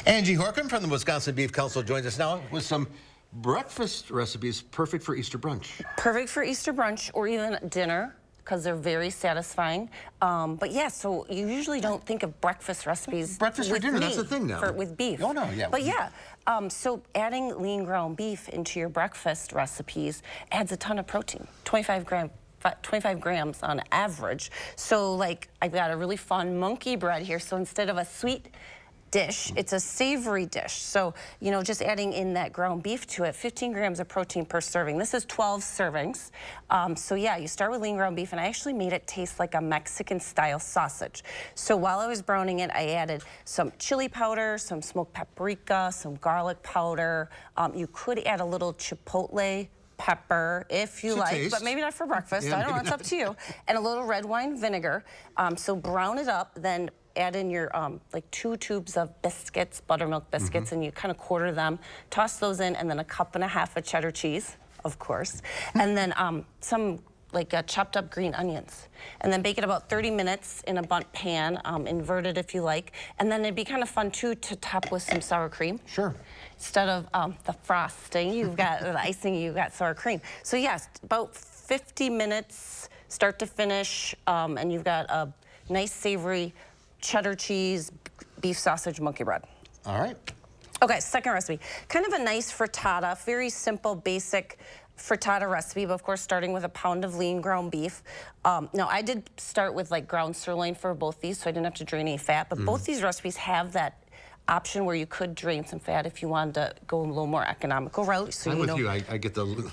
Angie Horkan from the Wisconsin Beef Council joins us now with some breakfast recipes perfect for Easter brunch. Perfect for Easter brunch or even dinner because they're very satisfying. But yeah, so you usually don't think of breakfast recipes. Breakfast for dinner, that's the thing now. With beef. Oh, no, yeah. But yeah, so adding lean ground beef into your breakfast recipes adds a ton of protein, 25 grams on average. So like I've got a really fun monkey bread here. So instead of a sweet dish, it's a savory dish. So, you know, just adding in that ground beef to it, 15 grams of protein per serving. This is 12 servings. So yeah, you start with lean ground beef, and I actually made it taste like a Mexican style sausage. So while I was browning it, I added some chili powder, some smoked paprika, some garlic powder. You could add a little chipotle pepper if you like, taste. but maybe not for breakfast. Yeah, I don't know, it's up to you. And a little red wine vinegar. So brown it up, then add in your like 2 tubes of biscuits, buttermilk biscuits, and you kind of quarter them, toss those in, and then a cup and a half of cheddar cheese, of course, and then some like chopped up green onions, and then bake it about 30 minutes in a bundt pan, inverted if you like, and then it'd be kind of fun too to top with some sour cream. Sure. Instead of the frosting, you've got the icing, you've got sour cream. So yes, about 50 minutes, start to finish, and you've got a nice savory cheddar cheese, beef sausage, monkey bread. All right. Okay, second recipe. Kind of a nice frittata, very simple, basic frittata recipe, but of course starting with a pound of lean ground beef. Now I did start with like ground sirloin for both these, so I didn't have to drain any fat, but both these recipes have that option where you could drain some fat if you wanted to go a little more economical route. So I'm with you. I get the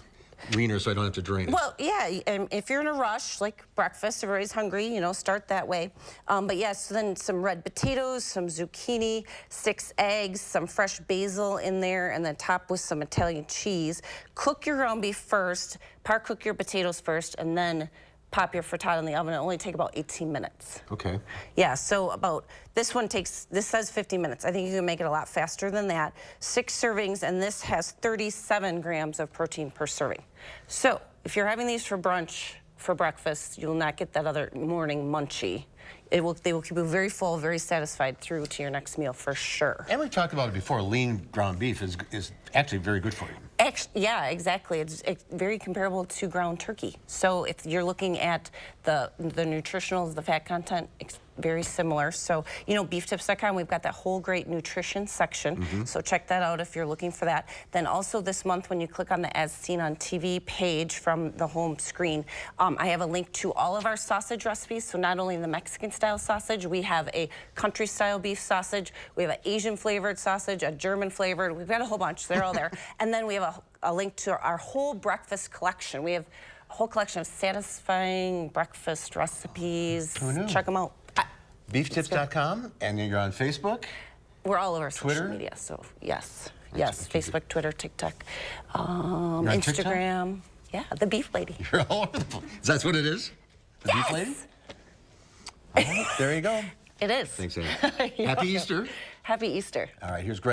leaner so I don't have to drain it. Well, yeah, and if you're in a rush, like breakfast, everybody's hungry, you know, start that way. But yes, so then some red potatoes, some zucchini, 6 eggs, some fresh basil in there, and then top with some Italian cheese. Cook your ground beef first, par-cook your potatoes first, and then pop your frittata in the oven. It'll only take about 18 minutes. Okay. Yeah, so this says 50 minutes. I think you can make it a lot faster than that. 6 servings, and this has 37 grams of protein per serving. So if you're having these for brunch, for breakfast, you'll not get that other morning munchie. They will keep you very full, very satisfied through to your next meal for sure. And we've talked about it before, lean ground beef is actually very good for you. Actually, yeah, exactly. It's very comparable to ground turkey. So if you're looking at the nutritionals, the fat content, it's very similar. So, you know, beeftips.com, we've got that whole great nutrition section. So check that out if you're looking for that. Then also this month, when you click on the As Seen on TV page from the home screen, I have a link to all of our sausage recipes. So not only the Mexican style sausage, we have a country style beef sausage, we have an Asian flavored sausage, a German flavored, we've got a whole bunch, they're all there. And then we have a link to our whole breakfast collection. We have a whole collection of satisfying breakfast recipes. Check them out. Beeftips.com, and you're on Facebook? We're all over Twitter? social media, so yes. Yes, Facebook, Twitter, TikTok, on Instagram. Yeah, the Beef Lady. You're all over the place. That's what it is? The Beef Lady? All right, there you go. It is. Thanks, Annie. Happy Easter. Happy Easter. All right, here's Greg.